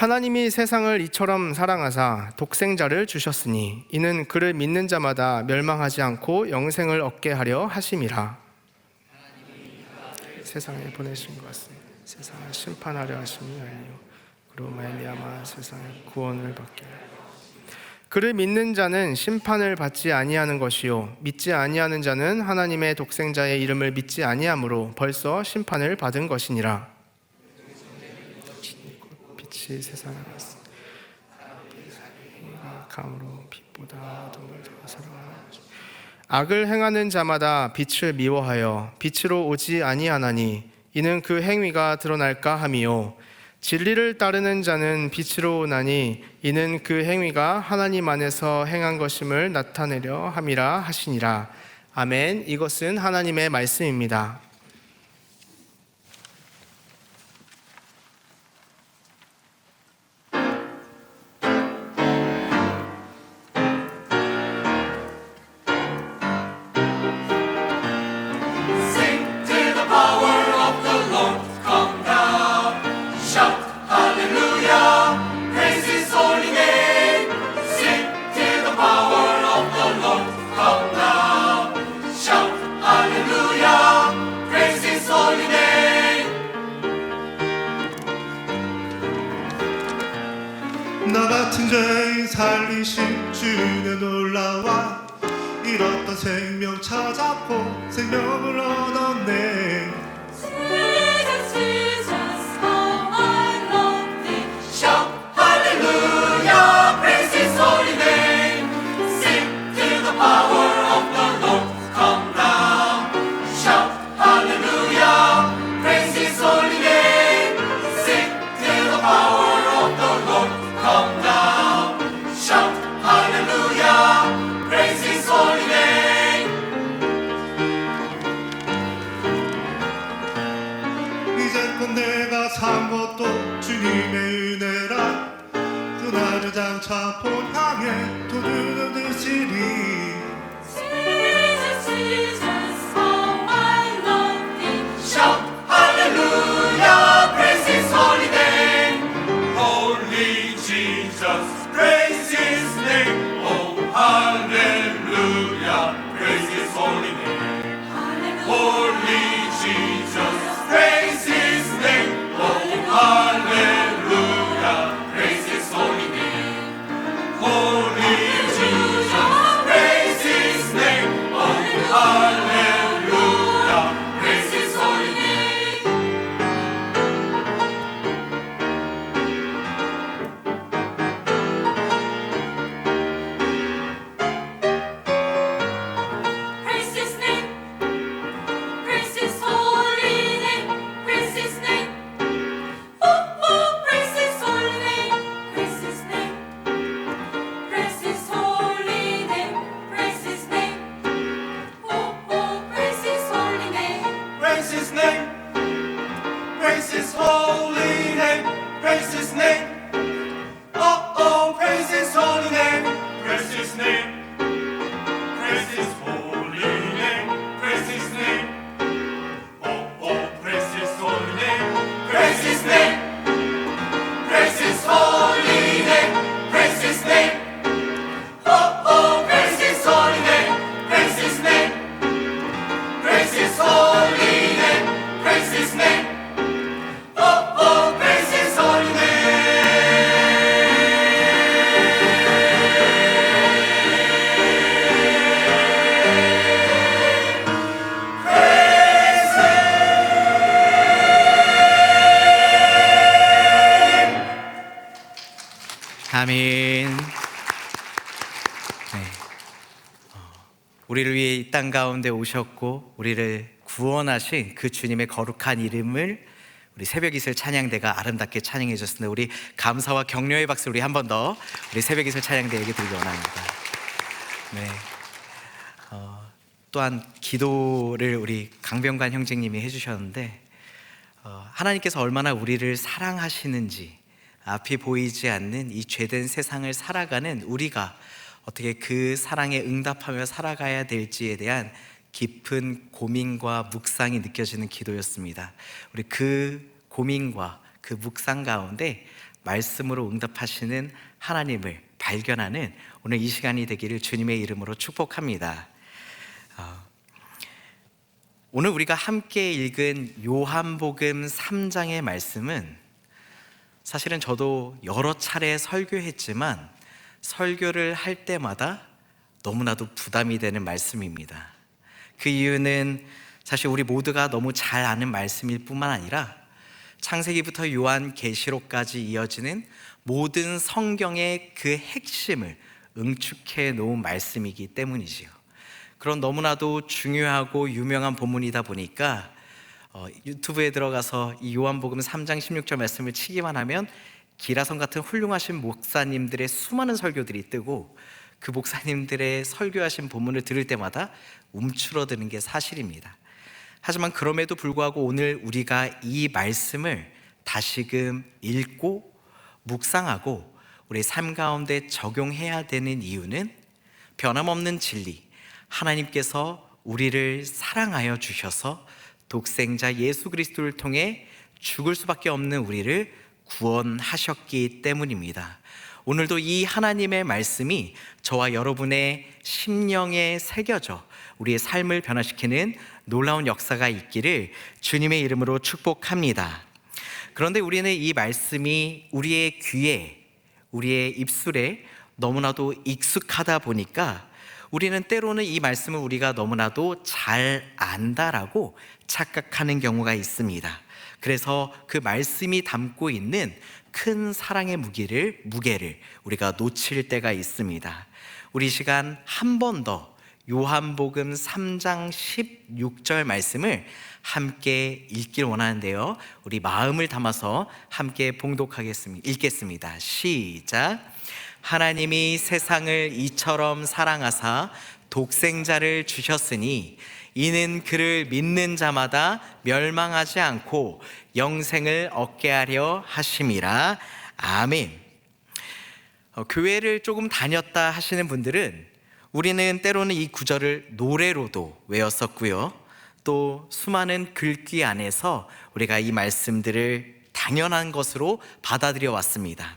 하나님이 세상을 이처럼 사랑하사 독생자를 주셨으니 이는 그를 믿는 자마다 멸망하지 않고 영생을 얻게 하려 하심이라. 세상에 보내신 것 같습니다. 세상을 심판하려 하심이 아니요 그로 말미암아 세상의 구원을 받게 하려. 그를 믿는 자는 심판을 받지 아니하는 것이요 믿지 아니하는 자는 하나님의 독생자의 이름을 믿지 아니하므로 벌써 심판을 받은 것이니라. 빛이 세상에 왔습니다. 감으로 빛보다 어둠을 더 사랑하는 것입니다. 악을 행하는 자마다 빛을 미워하여 빛으로 오지 아니하나니 이는 그 행위가 드러날까 함이요 진리를 따르는 자는 빛으로 오나니 이는 그 행위가 하나님 안에서 행한 것임을 나타내려 함이라 하시니라. 아멘. 이것은 하나님의 말씀입니다. 나 같은 죄인 살리신 주는 놀라와 잃었던 생명 찾았고 생명을 얻었네. Jesus, Jesus, how I love thee. Shout hallelujah, praise his holy name. Sing till the power of the Lord come down. Shout hallelujah, praise his holy name. Sing till the power of the Lord come down. Shout hallelujah, praise his holy name. 이제껏 내가 산 것도 주님의 은혜라. 그날을 장차 본향해 도주는 드시리. Jesus, Jesus, how I love thee. Shout hallelujah, praise his holy name. Holy Jesus, praise his name. Oh, hallelujah, praise his holy name. Holy Jesus, praise his name. Oh, hallelujah, praise his holy name. Holy Jesus, praise his name. Oh, hallelujah, praise his holy name. Praise his name. Praise his holy name. Praise his name. Oh, oh, praise his holy name. Praise his name. Praise his holy name. Praise his name. Oh, oh, praise his holy name. Praise his name. Praise his holy name. Praise his name. Oh, oh, praise his holy name. Praise his name. Praise his holy name. Praise his name. Oh, oh, praise his holy name. Praise his name. Praise his holy name. Praise his name. Oh, oh, praise his holy name. Praise his name. Praise his holy name. Praise his name. Oh, oh, praise his holy name. 아멘. 우리를 위해 이 땅 가운데 오셨고 우리를 구원하신 그 주님의 거룩한 이름을 우리 새벽이슬 찬양대가 아름답게 찬양해 주셨습니다. 우리 감사와 격려의 박수 우리 한 번 더 우리 새벽이슬 찬양대에게 드리기 원합니다. 네. 또한 기도를 우리 강병관 형제님이 해주셨는데 하나님께서 얼마나 우리를 사랑하시는지 앞이 보이지 않는 이 죄된 세상을 살아가는 우리가 어떻게 그 사랑에 응답하며 살아가야 될지에 대한 깊은 고민과 묵상이 느껴지는 기도였습니다. 우리 그 고민과 그 묵상 가운데 말씀으로 응답하시는 하나님을 발견하는 오늘 이 시간이 되기를 주님의 이름으로 축복합니다. 오늘 우리가 함께 읽은 요한복음 3장의 말씀은 사실은 저도 여러 차례 설교했지만 설교를 할 때마다 너무나도 부담이 되는 말씀입니다. 그 이유는 사실 우리 모두가 너무 잘 아는 말씀일 뿐만 아니라 창세기부터 요한계시록까지 이어지는 모든 성경의 그 핵심을 응축해 놓은 말씀이기 때문이지요. 그런 너무나도 중요하고 유명한 본문이다 보니까 유튜브에 들어가서 이 요한복음 3장 16절 말씀을 치기만 하면 기라성 같은 훌륭하신 목사님들의 수많은 설교들이 뜨고 그 목사님들의 설교하신 본문을 들을 때마다 움츠러드는 게 사실입니다. 하지만 그럼에도 불구하고 오늘 우리가 이 말씀을 다시금 읽고 묵상하고 우리 삶 가운데 적용해야 되는 이유는 변함없는 진리, 하나님께서 우리를 사랑하여 주셔서 독생자 예수 그리스도를 통해 죽을 수밖에 없는 우리를 구원하셨기 때문입니다. 오늘도 이 하나님의 말씀이 저와 여러분의 심령에 새겨져 우리의 삶을 변화시키는 놀라운 역사가 있기를 주님의 이름으로 축복합니다. 그런데 우리는 이 말씀이 우리의 귀에, 우리의 입술에 너무나도 익숙하다 보니까 우리는 때로는 이 말씀을 우리가 너무나도 잘 안다라고 착각하는 경우가 있습니다. 그래서 그 말씀이 담고 있는 큰 사랑의 무게를 우리가 놓칠 때가 있습니다. 우리 시간 한 번 더 요한복음 3장 16절 말씀을 함께 읽길 원하는데요. 우리 마음을 담아서 함께 봉독하겠습니다. 읽겠습니다. 시작. 하나님이 세상을 이처럼 사랑하사 독생자를 주셨으니 이는 그를 믿는 자마다 멸망하지 않고 영생을 얻게 하려 하심이라. 아멘. 교회를 조금 다녔다 하시는 분들은 우리는 때로는 이 구절을 노래로도 외웠었고요. 또 수많은 글귀 안에서 우리가 이 말씀들을 당연한 것으로 받아들여 왔습니다.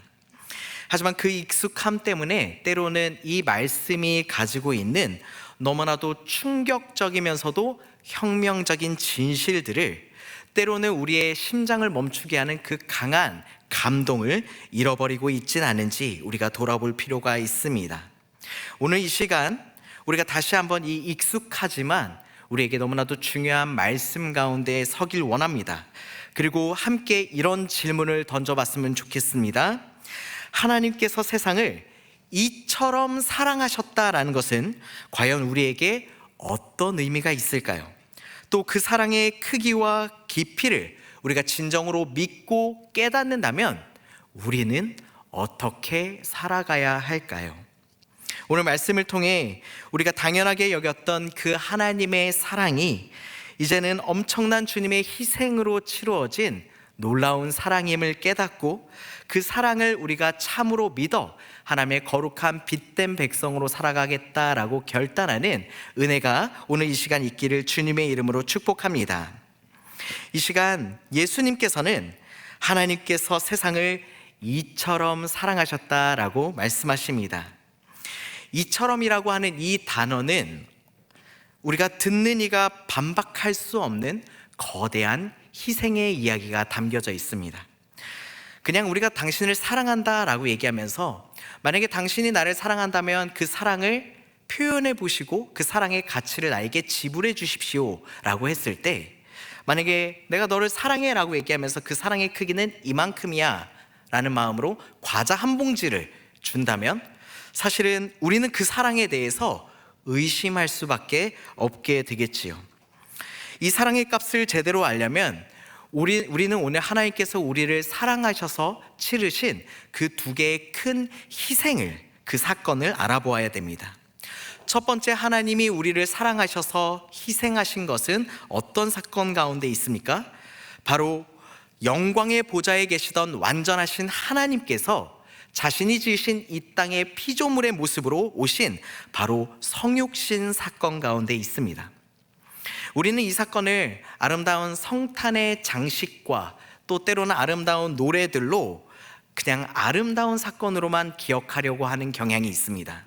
하지만 그 익숙함 때문에 때로는 이 말씀이 가지고 있는 너무나도 충격적이면서도 혁명적인 진실들을 때로는 우리의 심장을 멈추게 하는 그 강한 감동을 잃어버리고 있진 않은지 우리가 돌아볼 필요가 있습니다. 오늘 이 시간 우리가 다시 한번 이 익숙하지만 우리에게 너무나도 중요한 말씀 가운데 서길 원합니다. 그리고 함께 이런 질문을 던져봤으면 좋겠습니다. 하나님께서 세상을 이처럼 사랑하셨다라는 것은 과연 우리에게 어떤 의미가 있을까요? 또 그 사랑의 크기와 깊이를 우리가 진정으로 믿고 깨닫는다면 우리는 어떻게 살아가야 할까요? 오늘 말씀을 통해 우리가 당연하게 여겼던 그 하나님의 사랑이 이제는 엄청난 주님의 희생으로 치루어진 놀라운 사랑임을 깨닫고 그 사랑을 우리가 참으로 믿어 하나님의 거룩한 빛된 백성으로 살아가겠다라고 결단하는 은혜가 오늘 이 시간 있기를 주님의 이름으로 축복합니다. 이 시간 예수님께서는 하나님께서 세상을 이처럼 사랑하셨다라고 말씀하십니다. 이처럼이라고 하는 이 단어는 우리가 듣는 이가 반박할 수 없는 거대한 희생의 이야기가 담겨져 있습니다. 그냥 우리가 당신을 사랑한다라고 얘기하면서 만약에 당신이 나를 사랑한다면 그 사랑을 표현해 보시고 그 사랑의 가치를 나에게 지불해 주십시오 라고 했을 때, 만약에 내가 너를 사랑해 라고 얘기하면서 그 사랑의 크기는 이만큼이야 라는 마음으로 과자 한 봉지를 준다면 사실은 우리는 그 사랑에 대해서 의심할 수밖에 없게 되겠지요. 이 사랑의 값을 제대로 알려면 우리는 오늘 하나님께서 우리를 사랑하셔서 치르신 그 두 개의 큰 희생을, 그 사건을 알아보아야 됩니다. 첫 번째, 하나님이 우리를 사랑하셔서 희생하신 것은 어떤 사건 가운데 있습니까? 바로 영광의 보좌에 계시던 완전하신 하나님께서 자신이 지으신 이 땅의 피조물의 모습으로 오신 바로 성육신 사건 가운데 있습니다. 우리는 이 사건을 아름다운 성탄의 장식과 또 때로는 아름다운 노래들로 그냥 아름다운 사건으로만 기억하려고 하는 경향이 있습니다.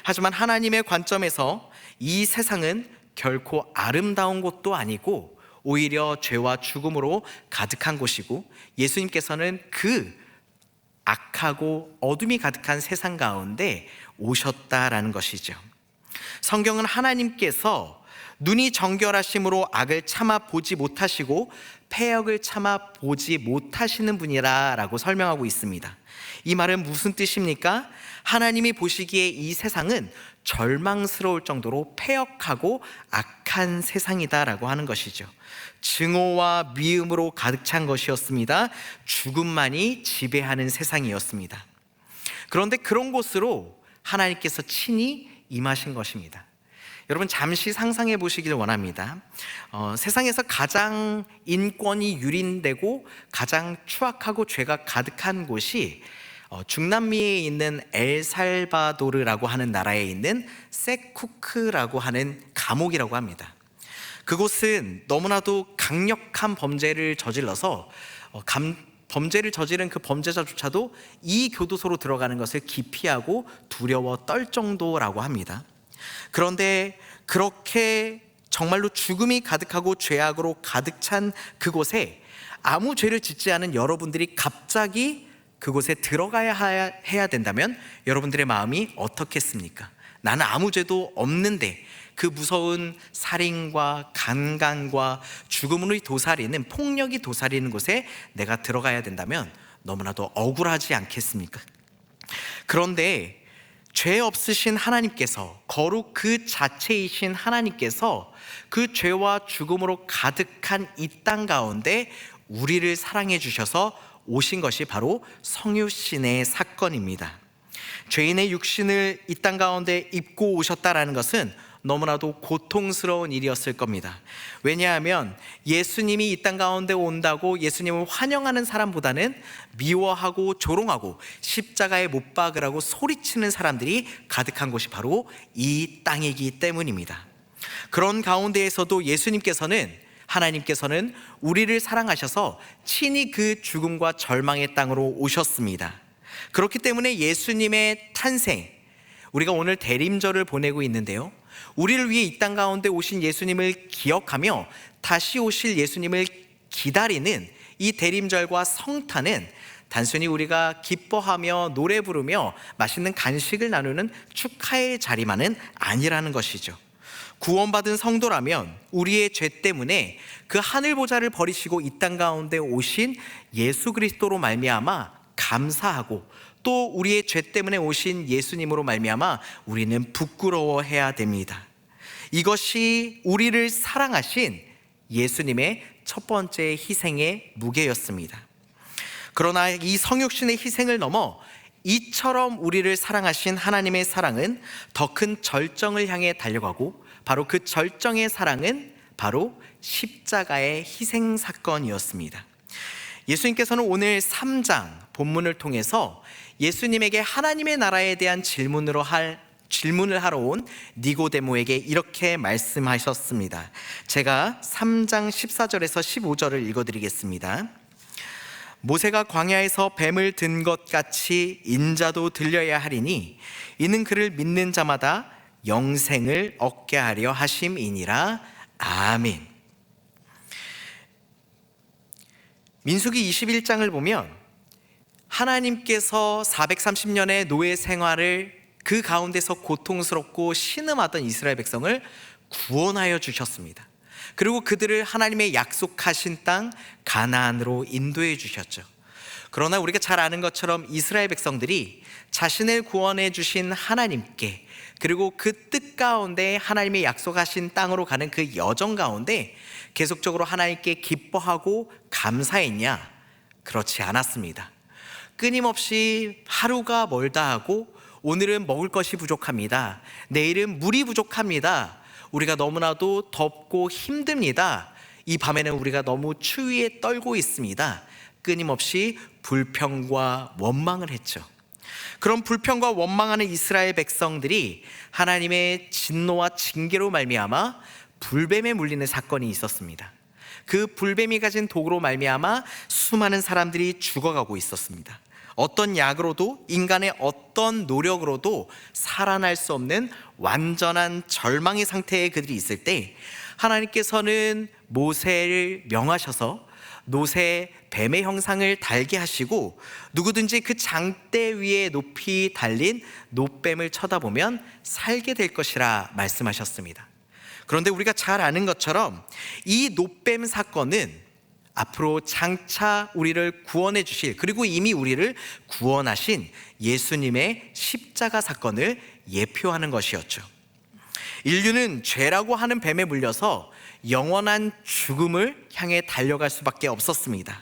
하지만 하나님의 관점에서 이 세상은 결코 아름다운 곳도 아니고 오히려 죄와 죽음으로 가득한 곳이고, 예수님께서는 그 악하고 어둠이 가득한 세상 가운데 오셨다라는 것이죠. 성경은 하나님께서 눈이 정결하심으로 악을 참아 보지 못하시고 패역을 참아 보지 못하시는 분이라고 설명하고 있습니다. 이 말은 무슨 뜻입니까? 하나님이 보시기에 이 세상은 절망스러울 정도로 패역하고 악한 세상이다라고 하는 것이죠. 증오와 미움으로 가득 찬 것이었습니다. 죽음만이 지배하는 세상이었습니다. 그런데 그런 곳으로 하나님께서 친히 임하신 것입니다. 여러분, 잠시 상상해 보시길 원합니다. 세상에서 가장 인권이 유린되고 가장 추악하고 죄가 가득한 곳이 중남미에 있는 엘살바도르라고 하는 나라에 있는 세쿠크라고 하는 감옥이라고 합니다. 그곳은 너무나도 강력한 범죄를 저질러서 범죄를 저지른 그 범죄자조차도 이 교도소로 들어가는 것을 기피하고 두려워 떨 정도라고 합니다. 그런데 그렇게 정말로 죽음이 가득하고 죄악으로 가득 찬 그곳에 아무 죄를 짓지 않은 여러분들이 갑자기 그곳에 들어가야 해야 된다면 여러분들의 마음이 어떻겠습니까? 나는 아무 죄도 없는데 그 무서운 살인과 강간과 죽음으로 도사리는, 폭력이 도사리는 곳에 내가 들어가야 된다면 너무나도 억울하지 않겠습니까? 그런데 죄 없으신 하나님께서, 거룩 그 자체이신 하나님께서 그 죄와 죽음으로 가득한 이 땅 가운데 우리를 사랑해 주셔서 오신 것이 바로 성육신의 사건입니다. 죄인의 육신을 이 땅 가운데 입고 오셨다라는 것은 너무나도 고통스러운 일이었을 겁니다. 왜냐하면 예수님이 이 땅 가운데 온다고 예수님을 환영하는 사람보다는 미워하고 조롱하고 십자가에 못 박으라고 소리치는 사람들이 가득한 곳이 바로 이 땅이기 때문입니다. 그런 가운데에서도 하나님께서는 우리를 사랑하셔서 친히 그 죽음과 절망의 땅으로 오셨습니다. 그렇기 때문에 예수님의 탄생, 우리가 오늘 대림절을 보내고 있는데요, 우리를 위해 이 땅 가운데 오신 예수님을 기억하며 다시 오실 예수님을 기다리는 이 대림절과 성탄은 단순히 우리가 기뻐하며 노래 부르며 맛있는 간식을 나누는 축하의 자리만은 아니라는 것이죠. 구원받은 성도라면 우리의 죄 때문에 그 하늘 보좌를 버리시고 이 땅 가운데 오신 예수 그리스도로 말미암아 감사하고, 또 우리의 죄 때문에 오신 예수님으로 말미암아 우리는 부끄러워해야 됩니다. 이것이 우리를 사랑하신 예수님의 첫 번째 희생의 무게였습니다. 그러나 이 성육신의 희생을 넘어 이처럼 우리를 사랑하신 하나님의 사랑은 더 큰 절정을 향해 달려가고, 바로 그 절정의 사랑은 바로 십자가의 희생 사건이었습니다. 예수님께서는 오늘 3장 본문을 통해서 예수님에게 하나님의 나라에 대한 질문을 하러 온 니고데모에게 이렇게 말씀하셨습니다. 제가 3장 14절에서 15절을 읽어드리겠습니다. 모세가 광야에서 뱀을 든 것 같이 인자도 들려야 하리니 이는 그를 믿는 자마다 영생을 얻게 하려 하심이니라. 아멘. 민수기 21장을 보면 하나님께서 430년의 노예 생활을 그 가운데서 고통스럽고 신음하던 이스라엘 백성을 구원하여 주셨습니다. 그리고 그들을 하나님의 약속하신 땅 가나안으로 인도해 주셨죠. 그러나 우리가 잘 아는 것처럼 이스라엘 백성들이 자신을 구원해 주신 하나님께, 그리고 그 뜻 가운데 하나님의 약속하신 땅으로 가는 그 여정 가운데 계속적으로 하나님께 기뻐하고 감사했냐? 그렇지 않았습니다. 끊임없이 하루가 멀다 하고 오늘은 먹을 것이 부족합니다. 내일은 물이 부족합니다. 우리가 너무나도 덥고 힘듭니다. 이 밤에는 우리가 너무 추위에 떨고 있습니다. 끊임없이 불평과 원망을 했죠. 그런 불평과 원망하는 이스라엘 백성들이 하나님의 진노와 징계로 말미암아 불뱀에 물리는 사건이 있었습니다. 그 불뱀이 가진 독으로 말미암아 수많은 사람들이 죽어가고 있었습니다. 어떤 약으로도, 인간의 어떤 노력으로도 살아날 수 없는 완전한 절망의 상태에 그들이 있을 때, 하나님께서는 모세를 명하셔서 노새 뱀의 형상을 달게 하시고, 누구든지 그 장대 위에 높이 달린 노뱀을 쳐다보면 살게 될 것이라 말씀하셨습니다. 그런데 우리가 잘 아는 것처럼 이 노뱀 사건은 앞으로 장차 우리를 구원해 주실, 그리고 이미 우리를 구원하신 예수님의 십자가 사건을 예표하는 것이었죠. 인류는 죄라고 하는 뱀에 물려서 영원한 죽음을 향해 달려갈 수밖에 없었습니다.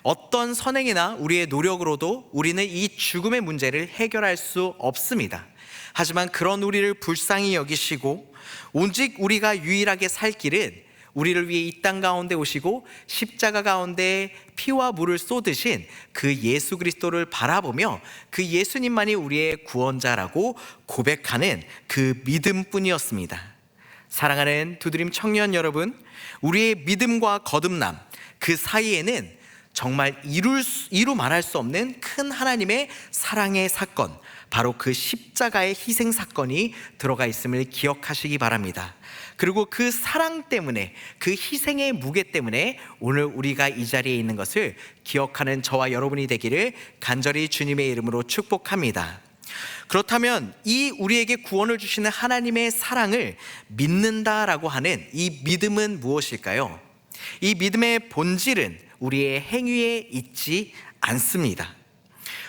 어떤 선행이나 우리의 노력으로도 우리는 이 죽음의 문제를 해결할 수 없습니다. 하지만 그런 우리를 불쌍히 여기시고 오직 우리가 유일하게 살 길은 우리를 위해 이 땅 가운데 오시고 십자가 가운데 피와 물을 쏟으신 그 예수 그리스도를 바라보며 그 예수님만이 우리의 구원자라고 고백하는 그 믿음뿐이었습니다. 사랑하는 두드림 청년 여러분, 우리의 믿음과 거듭남 그 사이에는 정말 이루 말할 수 없는 큰 하나님의 사랑의 사건, 바로 그 십자가의 희생 사건이 들어가 있음을 기억하시기 바랍니다. 그리고 그 사랑 때문에, 그 희생의 무게 때문에 오늘 우리가 이 자리에 있는 것을 기억하는 저와 여러분이 되기를 간절히 주님의 이름으로 축복합니다. 그렇다면 이 우리에게 구원을 주시는 하나님의 사랑을 믿는다라고 하는 이 믿음은 무엇일까요? 이 믿음의 본질은 우리의 행위에 있지 않습니다.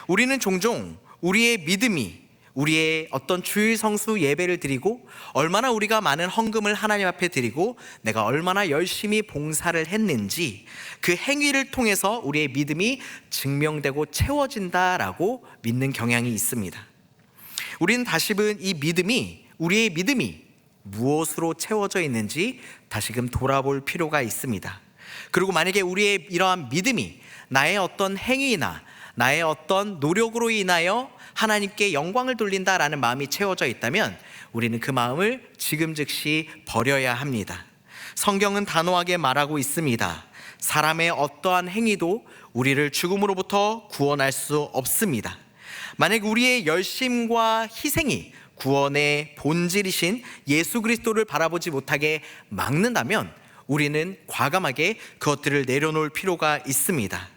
우리는 종종 우리의 믿음이 우리의 어떤 주일 성수 예배를 드리고, 얼마나 우리가 많은 헌금을 하나님 앞에 드리고, 내가 얼마나 열심히 봉사를 했는지 그 행위를 통해서 우리의 믿음이 증명되고 채워진다라고 믿는 경향이 있습니다. 우리는 다시금 우리의 믿음이 무엇으로 채워져 있는지 다시금 돌아볼 필요가 있습니다. 그리고 만약에 우리의 이러한 믿음이 나의 어떤 행위나 나의 어떤 노력으로 인하여 하나님께 영광을 돌린다라는 마음이 채워져 있다면 우리는 그 마음을 지금 즉시 버려야 합니다. 성경은 단호하게 말하고 있습니다. 사람의 어떠한 행위도 우리를 죽음으로부터 구원할 수 없습니다. 만약 우리의 열심과 희생이 구원의 본질이신 예수 그리스도를 바라보지 못하게 막는다면 우리는 과감하게 그것들을 내려놓을 필요가 있습니다.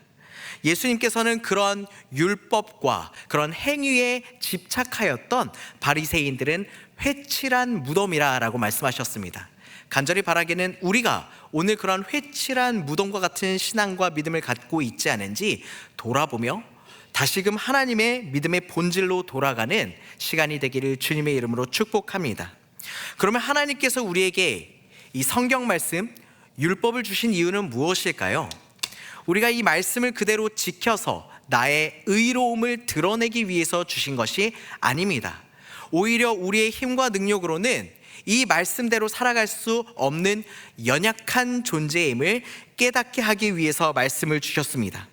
예수님께서는 그런 율법과 그런 행위에 집착하였던 바리새인들은 회칠한 무덤이라고 말씀하셨습니다. 간절히 바라기는 우리가 오늘 그런 회칠한 무덤과 같은 신앙과 믿음을 갖고 있지 않은지 돌아보며 다시금 하나님의 믿음의 본질로 돌아가는 시간이 되기를 주님의 이름으로 축복합니다. 그러면 하나님께서 우리에게 이 성경 말씀, 율법을 주신 이유는 무엇일까요? 우리가 이 말씀을 그대로 지켜서 나의 의로움을 드러내기 위해서 주신 것이 아닙니다. 오히려 우리의 힘과 능력으로는 이 말씀대로 살아갈 수 없는 연약한 존재임을 깨닫게 하기 위해서 말씀을 주셨습니다.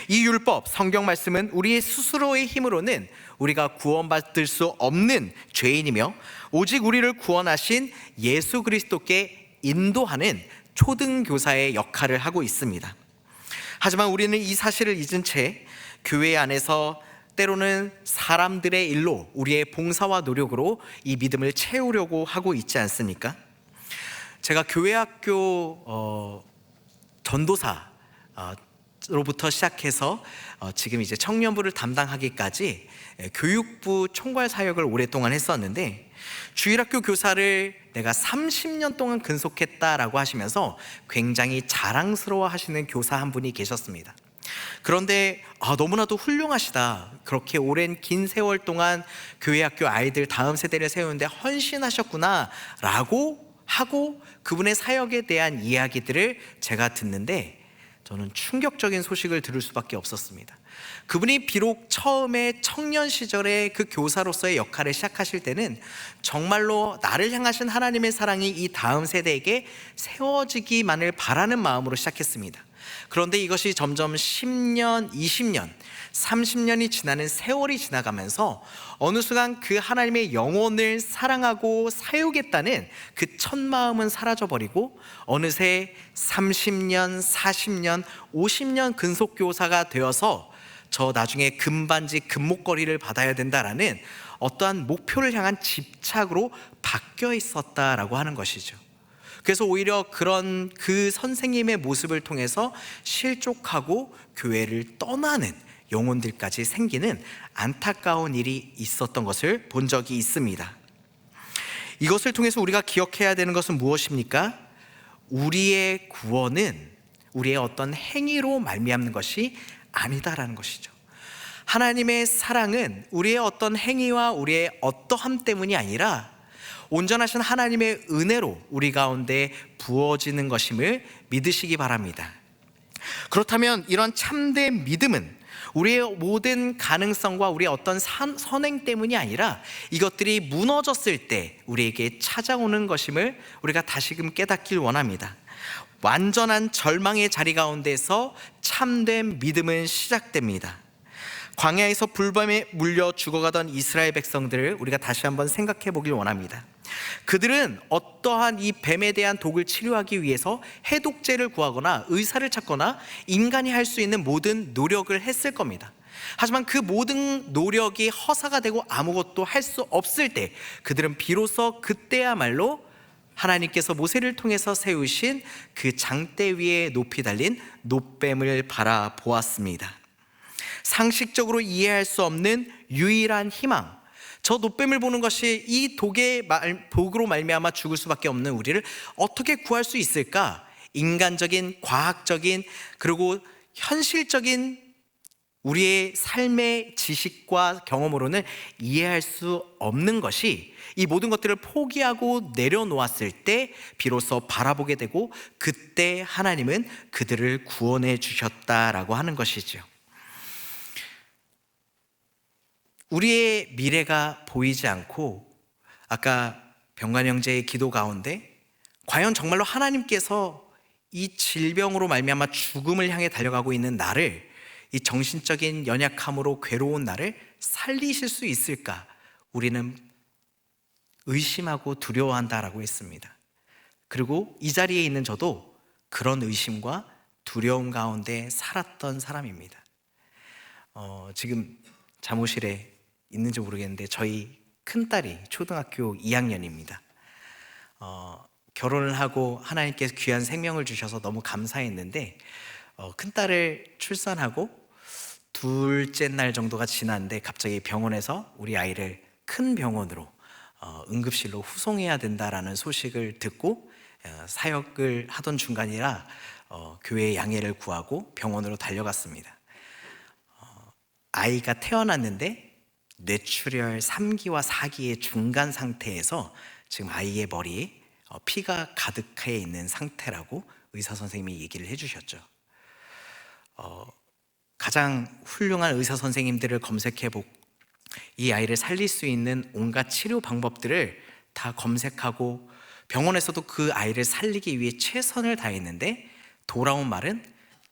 이 율법, 성경 말씀은 우리의 스스로의 힘으로는 우리가 구원받을 수 없는 죄인이며 오직 우리를 구원하신 예수 그리스도께 인도하는 초등교사의 역할을 하고 있습니다. 하지만 우리는 이 사실을 잊은 채 교회 안에서 때로는 사람들의 일로 우리의 봉사와 노력으로 이 믿음을 채우려고 하고 있지 않습니까? 제가 교회학교 전도사로부터 시작해서 지금 이제 청년부를 담당하기까지 교육부 총괄 사역을 오랫동안 했었는데, 주일학교 교사를 내가 30년 동안 근속했다라고 하시면서 굉장히 자랑스러워 하시는 교사 한 분이 계셨습니다. 그런데 너무나도 훌륭하시다, 그렇게 오랜 긴 세월 동안 교회학교 아이들 다음 세대를 세우는데 헌신하셨구나 라고 하고 그분의 사역에 대한 이야기들을 제가 듣는데 저는 충격적인 소식을 들을 수밖에 없었습니다. 그분이 비록 처음에 청년 시절에 그 교사로서의 역할을 시작하실 때는 정말로 나를 향하신 하나님의 사랑이 이 다음 세대에게 세워지기만을 바라는 마음으로 시작했습니다. 그런데 이것이 점점 10년, 20년, 30년이 지나는 세월이 지나가면서 어느 순간 그 하나님의 영혼을 사랑하고 사유겠다는 그 첫 마음은 사라져버리고 어느새 30년, 40년, 50년 근속교사가 되어서 저 나중에 금반지, 금목걸이를 받아야 된다라는 어떠한 목표를 향한 집착으로 바뀌어 있었다라고 하는 것이죠. 그래서 오히려 그런 그 선생님의 모습을 통해서 실족하고 교회를 떠나는 영혼들까지 생기는 안타까운 일이 있었던 것을 본 적이 있습니다. 이것을 통해서 우리가 기억해야 되는 것은 무엇입니까? 우리의 구원은 우리의 어떤 행위로 말미암는 것이 아니다라는 것이죠. 하나님의 사랑은 우리의 어떤 행위와 우리의 어떠함 때문이 아니라 온전하신 하나님의 은혜로 우리 가운데 부어지는 것임을 믿으시기 바랍니다. 그렇다면 이런 참된 믿음은 우리의 모든 가능성과 우리의 어떤 선행 때문이 아니라 이것들이 무너졌을 때 우리에게 찾아오는 것임을 우리가 다시금 깨닫길 원합니다. 완전한 절망의 자리 가운데서 참된 믿음은 시작됩니다. 광야에서 불뱀에 물려 죽어가던 이스라엘 백성들을 우리가 다시 한번 생각해 보길 원합니다. 그들은 어떠한 이 뱀에 대한 독을 치료하기 위해서 해독제를 구하거나 의사를 찾거나 인간이 할 수 있는 모든 노력을 했을 겁니다. 하지만 그 모든 노력이 허사가 되고 아무것도 할 수 없을 때 그들은 비로소 그때야말로 하나님께서 모세를 통해서 세우신 그 장대 위에 높이 달린 놋뱀을 바라보았습니다. 상식적으로 이해할 수 없는 유일한 희망, 저 놋뱀을 보는 것이 이 독으로 말미암아 죽을 수밖에 없는 우리를 어떻게 구할 수 있을까? 인간적인, 과학적인, 그리고 현실적인 우리의 삶의 지식과 경험으로는 이해할 수 없는 것이 이 모든 것들을 포기하고 내려놓았을 때 비로소 바라보게 되고 그때 하나님은 그들을 구원해 주셨다라고 하는 것이죠. 우리의 미래가 보이지 않고 아까 병관 형제의 기도 가운데 과연 정말로 하나님께서 이 질병으로 말미암아 죽음을 향해 달려가고 있는 나를, 이 정신적인 연약함으로 괴로운 나를 살리실 수 있을까? 우리는 의심하고 두려워한다라고 했습니다. 그리고 이 자리에 있는 저도 그런 의심과 두려움 가운데 살았던 사람입니다. 지금 사무실에 있는지 모르겠는데 저희 큰딸이 초등학교 2학년입니다. 결혼을 하고 하나님께서 귀한 생명을 주셔서 너무 감사했는데 큰딸을 출산하고 둘째 날 정도가 지났는데 갑자기 병원에서 우리 아이를 큰 병원으로 응급실로 후송해야 된다라는 소식을 듣고 사역을 하던 중간이라 교회의 양해를 구하고 병원으로 달려갔습니다. 아이가 태어났는데 뇌출혈 3기와 4기의 중간 상태에서 지금 아이의 머리에 피가 가득해 있는 상태라고 의사 선생님이 얘기를 해주셨죠. 가장 훌륭한 의사 선생님들을 검색해보고 이 아이를 살릴 수 있는 온갖 치료 방법들을 다 검색하고 병원에서도 그 아이를 살리기 위해 최선을 다했는데 돌아온 말은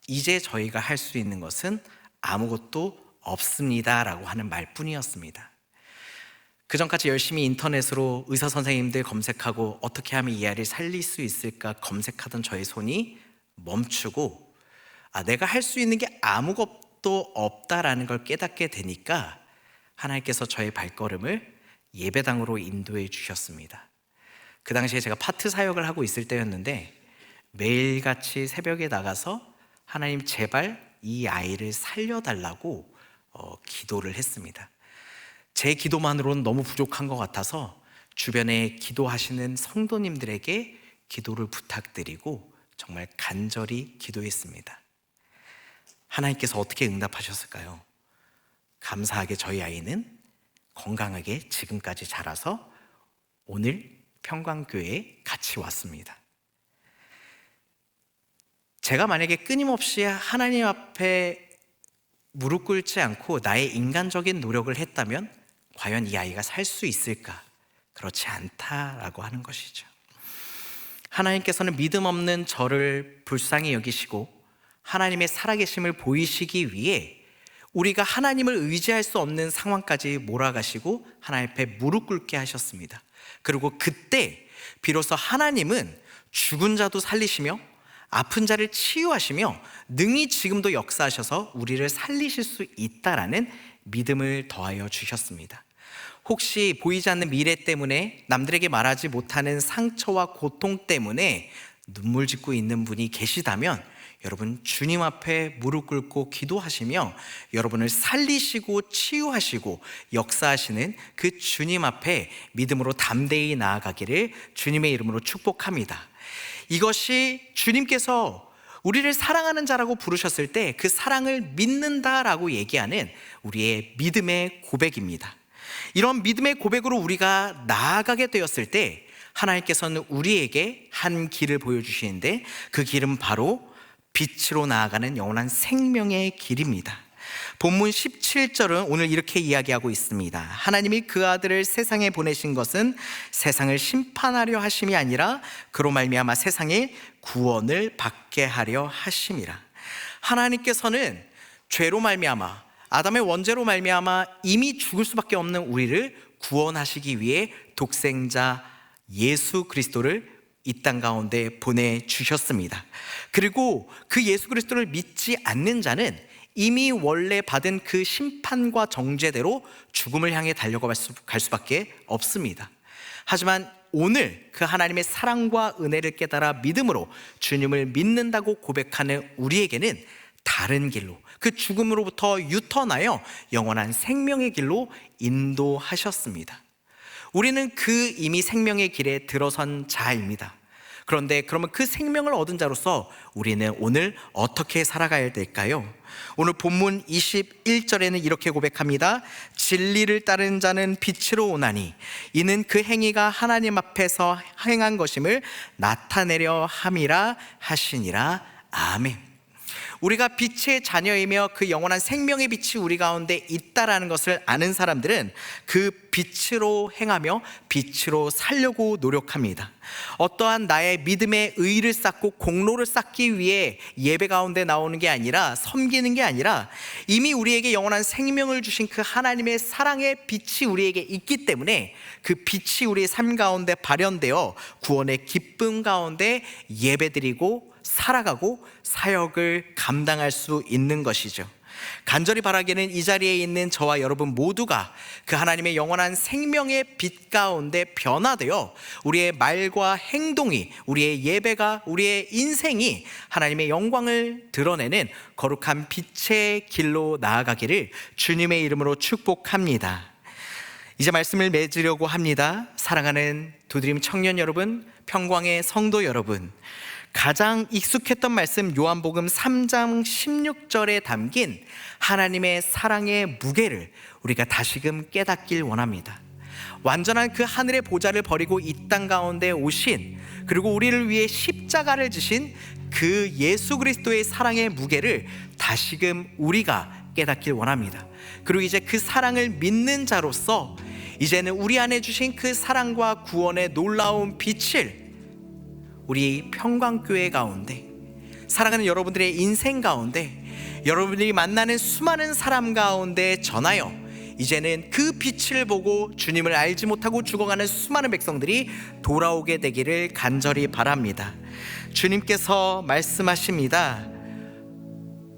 이제 저희가 할 수 있는 것은 아무것도 없습니다라고 하는 말뿐이었습니다. 그 전까지 열심히 인터넷으로 의사 선생님들 검색하고 어떻게 하면 이 아이를 살릴 수 있을까 검색하던 저의 손이 멈추고 내가 할 수 있는 게 아무것도 없다라는 걸 깨닫게 되니까 하나님께서 저의 발걸음을 예배당으로 인도해 주셨습니다. 그 당시에 제가 파트 사역을 하고 있을 때였는데 매일같이 새벽에 나가서 하나님 제발 이 아이를 살려달라고 기도를 했습니다. 제 기도만으로는 너무 부족한 것 같아서 주변에 기도하시는 성도님들에게 기도를 부탁드리고 정말 간절히 기도했습니다. 하나님께서 어떻게 응답하셨을까요? 감사하게 저희 아이는 건강하게 지금까지 자라서 오늘 평강교회에 같이 왔습니다. 제가 만약에 끊임없이 하나님 앞에 무릎 꿇지 않고 나의 인간적인 노력을 했다면 과연 이 아이가 살 수 있을까? 그렇지 않다라고 하는 것이죠. 하나님께서는 믿음 없는 저를 불쌍히 여기시고 하나님의 살아계심을 보이시기 위해 우리가 하나님을 의지할 수 없는 상황까지 몰아가시고 하나님 앞에 무릎 꿇게 하셨습니다. 그리고 그때 비로소 하나님은 죽은 자도 살리시며 아픈 자를 치유하시며 능히 지금도 역사하셔서 우리를 살리실 수 있다라는 믿음을 더하여 주셨습니다. 혹시 보이지 않는 미래 때문에 남들에게 말하지 못하는 상처와 고통 때문에 눈물 짓고 있는 분이 계시다면 여러분 주님 앞에 무릎 꿇고 기도하시며 여러분을 살리시고 치유하시고 역사하시는 그 주님 앞에 믿음으로 담대히 나아가기를 주님의 이름으로 축복합니다. 이것이 주님께서 우리를 사랑하는 자라고 부르셨을 때 그 사랑을 믿는다라고 얘기하는 우리의 믿음의 고백입니다. 이런 믿음의 고백으로 우리가 나아가게 되었을 때 하나님께서는 우리에게 한 길을 보여주시는데 그 길은 바로 빛으로 나아가는 영원한 생명의 길입니다. 본문 17절은 오늘 이렇게 이야기하고 있습니다. 하나님이 그 아들을 세상에 보내신 것은 세상을 심판하려 하심이 아니라 그로 말미암아 세상에 구원을 받게 하려 하심이라. 하나님께서는 죄로 말미암아 아담의 원죄로 말미암아 이미 죽을 수밖에 없는 우리를 구원하시기 위해 독생자 예수 그리스도를 이 땅 가운데 보내주셨습니다. 그리고 그 예수 그리스도를 믿지 않는 자는 이미 원래 받은 그 심판과 정죄대로 죽음을 향해 달려갈 수밖에 없습니다. 하지만 오늘 그 하나님의 사랑과 은혜를 깨달아 믿음으로 주님을 믿는다고 고백하는 우리에게는 다른 길로 그 죽음으로부터 유턴하여 영원한 생명의 길로 인도하셨습니다. 우리는 그 이미 생명의 길에 들어선 자입니다. 그런데 그러면 그 생명을 얻은 자로서 우리는 오늘 어떻게 살아가야 될까요? 오늘 본문 21절에는 이렇게 고백합니다. 진리를 따른 자는 빛으로 오나니 이는 그 행위가 하나님 앞에서 행한 것임을 나타내려 함이라 하시니라. 아멘. 우리가 빛의 자녀이며 그 영원한 생명의 빛이 우리 가운데 있다라는 것을 아는 사람들은 그 빛으로 행하며 빛으로 살려고 노력합니다. 어떠한 나의 믿음의 의의를 쌓고 공로를 쌓기 위해 예배 가운데 나오는 게 아니라 섬기는 게 아니라 이미 우리에게 영원한 생명을 주신 그 하나님의 사랑의 빛이 우리에게 있기 때문에 그 빛이 우리의 삶 가운데 발현되어 구원의 기쁨 가운데 예배드리고 살아가고 사역을 감당할 수 있는 것이죠. 간절히 바라기는 이 자리에 있는 저와 여러분 모두가 그 하나님의 영원한 생명의 빛 가운데 변화되어 우리의 말과 행동이, 우리의 예배가, 우리의 인생이 하나님의 영광을 드러내는 거룩한 빛의 길로 나아가기를 주님의 이름으로 축복합니다. 이제 말씀을 맺으려고 합니다. 사랑하는 두드림 청년 여러분, 평광의 성도 여러분, 가장 익숙했던 말씀 요한복음 3장 16절에 담긴 하나님의 사랑의 무게를 우리가 다시금 깨닫길 원합니다. 완전한 그 하늘의 보좌를 버리고 이 땅 가운데 오신, 그리고 우리를 위해 십자가를 지신 그 예수 그리스도의 사랑의 무게를 다시금 우리가 깨닫길 원합니다. 그리고 이제 그 사랑을 믿는 자로서 이제는 우리 안에 주신 그 사랑과 구원의 놀라운 빛을 우리 평광교회 가운데, 사랑하는 여러분들의 인생 가운데, 여러분들이 만나는 수많은 사람 가운데 전하여 이제는 그 빛을 보고 주님을 알지 못하고 죽어가는 수많은 백성들이 돌아오게 되기를 간절히 바랍니다. 주님께서 말씀하십니다.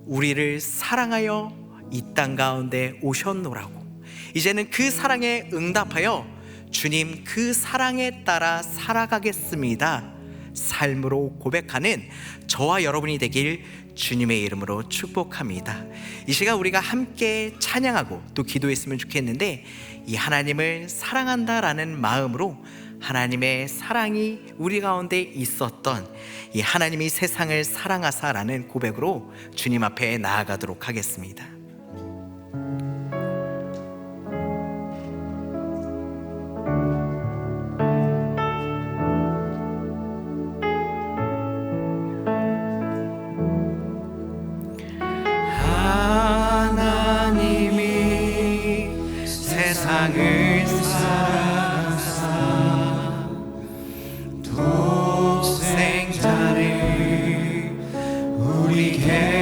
우리를 사랑하여 이 땅 가운데 오셨노라고. 이제는 그 사랑에 응답하여 주님 그 사랑에 따라 살아가겠습니다 삶으로 고백하는 저와 여러분이 되길 주님의 이름으로 축복합니다. 이 시간 우리가 함께 찬양하고 또 기도했으면 좋겠는데, 이 하나님을 사랑한다라는 마음으로 하나님의 사랑이 우리 가운데 있었던 이 하나님이 세상을 사랑하사라는 고백으로 주님 앞에 나아가도록 하겠습니다. 세상을 사랑하사 독생자를 우리에게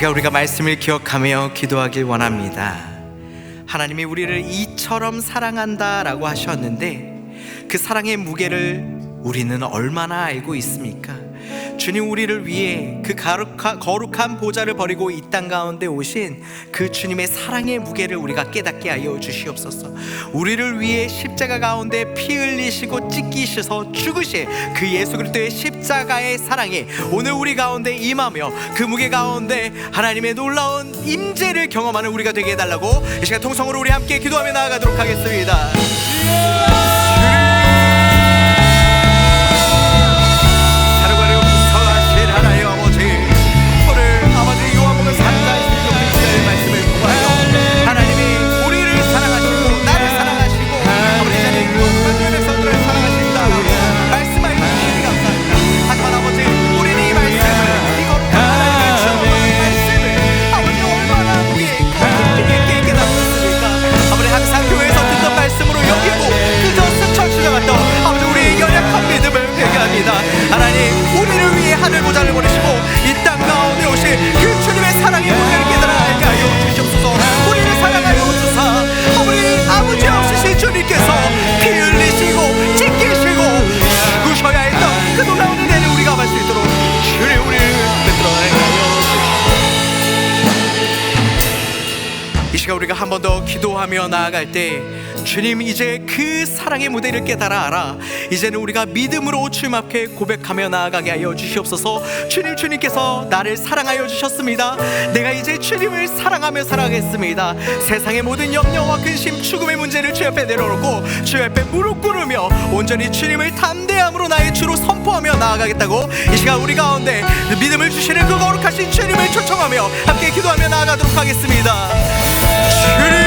시간 우리가 말씀을 기억하며 기도하길 원합니다. 하나님이 우리를 이처럼 사랑한다라고 하셨는데 그 사랑의 무게를 우리는 얼마나 알고 있습니까? 주님, 우리를 위해 그 거룩한 보좌를 버리고 이 땅 가운데 오신 그 주님의 사랑의 무게를 우리가 깨닫게 하여 주시옵소서. 우리를 위해 십자가 가운데 피 흘리시고 찢기셔서 죽으신 그 예수 그리스도의 십자가의 사랑이 오늘 우리 가운데 임하며 그 무게 가운데 하나님의 놀라운 임재를 경험하는 우리가 되게 해달라고 이 시간 통성으로 우리 함께 기도하며 나아가도록 하겠습니다. 하나님, 우리를 위해 하늘 보좌를 버리시고 이 땅 가운데 오신 그 주님의 사랑의 무게를 깨달아 알게 하여 주시옵소서. 우리를 사랑하여 주사 아버지 아버지 없으신 주님께서 피 흘리시고 찢기시고 죽으셔야 했던 그 놀라운 은혜를 우리가 받을 수 있도록 주님 우리를 만들어 하여 이 시간 우리가 한 번 더 기도하며 나아갈 때 주님, 이제 그 사랑의 무대를 깨달아 알아 이제는 우리가 믿음으로 주님 앞에 고백하며 나아가게 하여 주시옵소서. 주님께서 나를 사랑하여 주셨습니다. 내가 이제 주님을 사랑하며 살아가겠습니다. 세상의 모든 염려와 근심, 죽음의 문제를 주 앞에 내려놓고 주 앞에 무릎 꿇으며 온전히 주님을 담대함으로 나의 주로 선포하며 나아가겠다고 이 시간 우리 가운데 믿음을 주시는 그 거룩하신 주님을 초청하며 함께 기도하며 나아가도록 하겠습니다. 주님,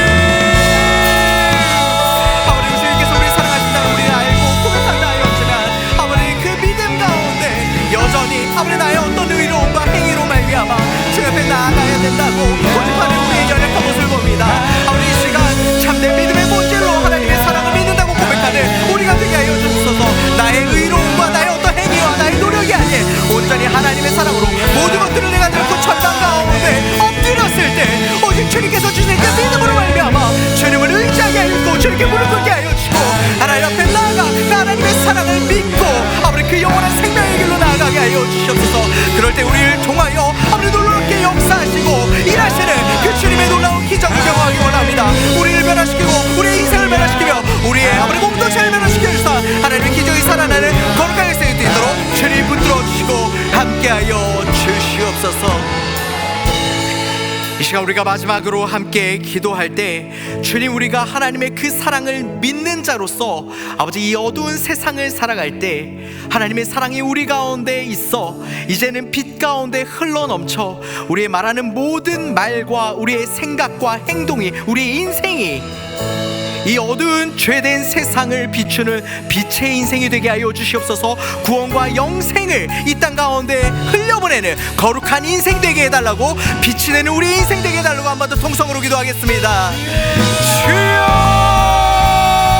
여전히 아무리 나의 어떤 의로움과 행위로 말미암아 주 앞에 나아가야 된다고 고집하는 우리의 연약한 모습을 봅니다. 아무리 이 시간 참된 믿음의 본질로 하나님의 사랑을 믿는다고 고백하는 우리가 되게 하여 주옵소서. 나의 의로움과 나의 어떤 행위와 나의 노력이 아닌 온전히 하나님의 사랑으로 모든 것들을 내가 들고 천당 가운데 엎드렸을 때 오직 주님께서 주신 그 믿음으로 말미암아 주님을 의지하게 하였고 주님께 무릎 꿇게 하여 주시고 하나님 앞에 나아가 하나님의 사랑을 믿고 아무리 그 영원한 생명의 길로 나아가게 하여 주시옵소서. 그럴 때 우리를 통하여 아무리 놀랍게 역사하시고 일하시는 그 주님의 놀라운 기적을 경험하기 원합니다. 우리를 변화시키고 우리의 인생을 변화시키며 우리의 아무리 공동체를 변화시켜 주사 하나님의 기적이 살아나는 거룩한 일생이 되도록 주님 붙들어 주시고 함께하여 주시옵소서. 이 시간 우리가 마지막으로 함께 기도할 때 주님, 우리가 하나님의 그 사랑을 믿는 자로서 아버지 이 어두운 세상을 살아갈 때 하나님의 사랑이 우리 가운데 있어 이제는 빛 가운데 흘러넘쳐 우리의 말하는 모든 말과 우리의 생각과 행동이 우리의 인생이 이 어두운 죄된 세상을 비추는 빛의 인생이 되게 하여 주시옵소서. 구원과 영생을 이 땅 가운데 흘려보내는 거룩한 인생 되게 해달라고, 빛이 되는 우리 인생 되게 해달라고 한 번 더 통성으로 기도하겠습니다.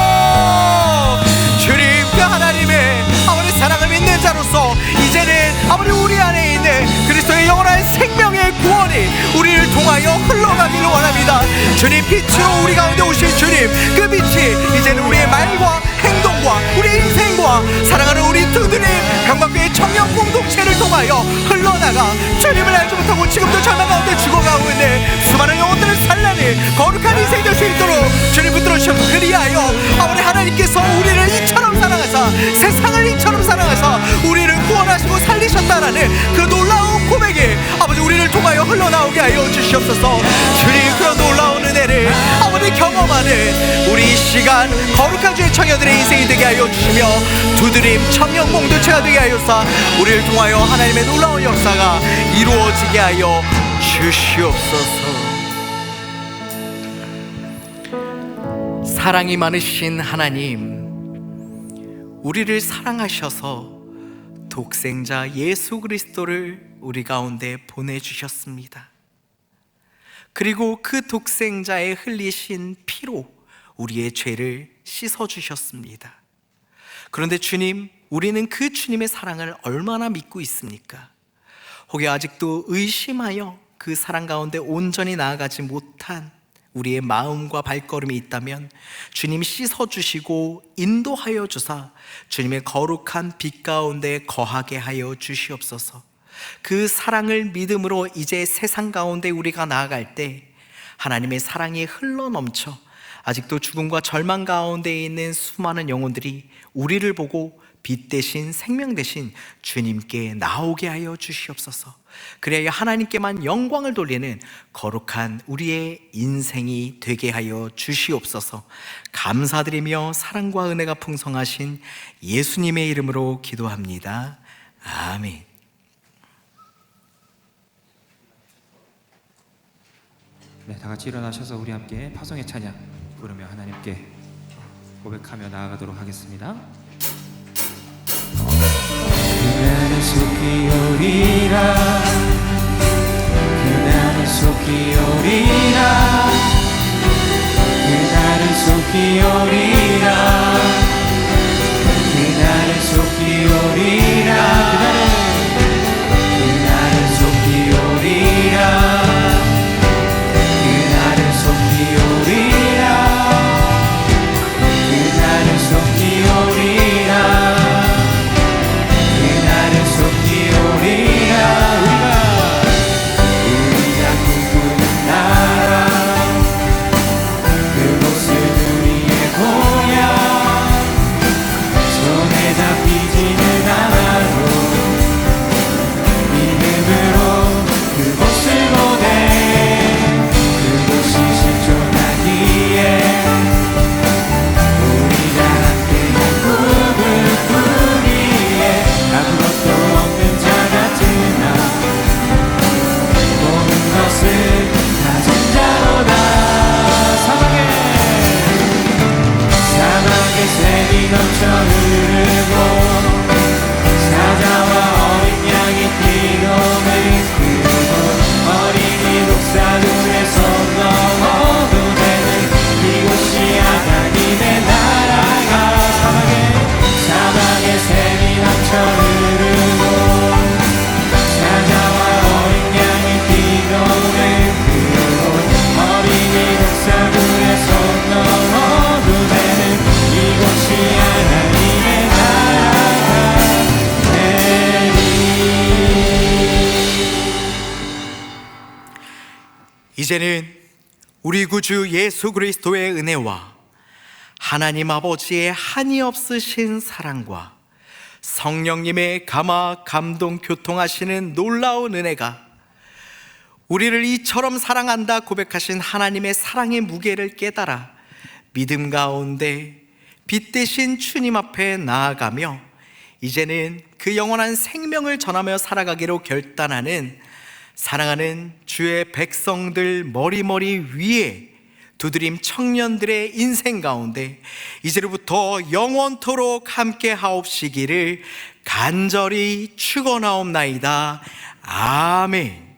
주여, 주님, 그 하나님의 아버지 사랑을 믿는 자로서 이제는 아버지 우리 안에 있는 그리스도의 영원한 생명의 구원이 우리를 통하여 흘러가기를 원합니다. 주님, 빛으로 우리 가운데 오실 주님, 그 빛이 이제는 우리의 말과 행동과 우리 인생과 사랑하는 우리 두드림 병박교의 청년 공동체를 통하여 흘러나가 주님을 알지 못하고 지금도 절망 가운데 죽어가고 있는 수많은 영혼들을 살라는 거룩한 인생 될 수 있도록 주님 붙들어 주셔서 그리하여 아버지 하나님께서 우리를 이처럼 사랑하사 세상을 이처럼 사랑하사 우리를 구원하시고 살리셨다라는 그 놀라운 고백이 아버지 우리를 통하여 흘러나오게 하여 주시옵소서. 주님, 그런 놀라운 은혜를 아버지 경험하는 우리 이 시간 거룩한 주의 청년들의 인생이 되게 하여 주시며 두드림 청년 공동체가 되게 하여서 우리를 통하여 하나님의 놀라운 역사가 이루어지게 하여 주시옵소서. 사랑이 많으신 하나님, 우리를 사랑하셔서 독생자 예수 그리스도를 우리 가운데 보내주셨습니다. 그리고 그 독생자의 흘리신 피로 우리의 죄를 씻어주셨습니다. 그런데 주님, 우리는 그 주님의 사랑을 얼마나 믿고 있습니까? 혹여 아직도 의심하여 그 사랑 가운데 온전히 나아가지 못한 우리의 마음과 발걸음이 있다면 주님 씻어주시고 인도하여 주사 주님의 거룩한 빛 가운데 거하게 하여 주시옵소서. 그 사랑을 믿음으로 이제 세상 가운데 우리가 나아갈 때 하나님의 사랑이 흘러넘쳐 아직도 죽음과 절망 가운데 있는 수많은 영혼들이 우리를 보고 빛 대신 생명 대신 주님께 나오게 하여 주시옵소서. 그래야 하나님께만 영광을 돌리는 거룩한 우리의 인생이 되게 하여 주시옵소서. 감사드리며 사랑과 은혜가 풍성하신 예수님의 이름으로 기도합니다. 아멘. 네, 다 같이 일어나셔서 우리 함께 파송의 찬양 부르며 하나님께 고백하며 나아가도록 하겠습니다. 그날은 속히 오리라, 그날은 속히 오리라, 그날은 속히 오리라, 그날은 속히 오리라, 그날은 속히 오리라, 그날은 속히 오리라, 그날은 속히 오리라, 그날은 속히 오리라. 우리가 꿈꾸는 나라, 그곳은 우리의 고향, 손에 잡히지는 않아도 믿음으로 그곳을 보내. 그곳이 실존하기에 우리가 함께 꿈을 꾸기에 아무것도 없는 자 같으나 모든 것을 가진 자로다. 사막에 샘이 넘쳐 흐르고 사자와 어린 양이 뛰노는 그곳, 어린이 독사들의 손 넘어도 되는 이곳이 하나님의 나라가. 사막에 샘이 넘쳐 흐르고 사자와 어린 양이 뛰노는 그곳, 어린이 독사들의 손 넘어도 되는 이곳이 하나님의 나라가 되리. 이제는 우리 구주 예수 그리스도의 은혜와 하나님 아버지의 한이 없으신 사랑과 성령님의 감화 감동 교통하시는 놀라운 은혜가 우리를 이처럼 사랑한다 고백하신 하나님의 사랑의 무게를 깨달아 믿음 가운데 빛 대신 주님 앞에 나아가며 이제는 그 영원한 생명을 전하며 살아가기로 결단하는 사랑하는 주의 백성들 머리머리 위에 두드림 청년들의 인생 가운데 이제로부터 영원토록 함께 하옵시기를 간절히 축원하옵나이다. 아멘.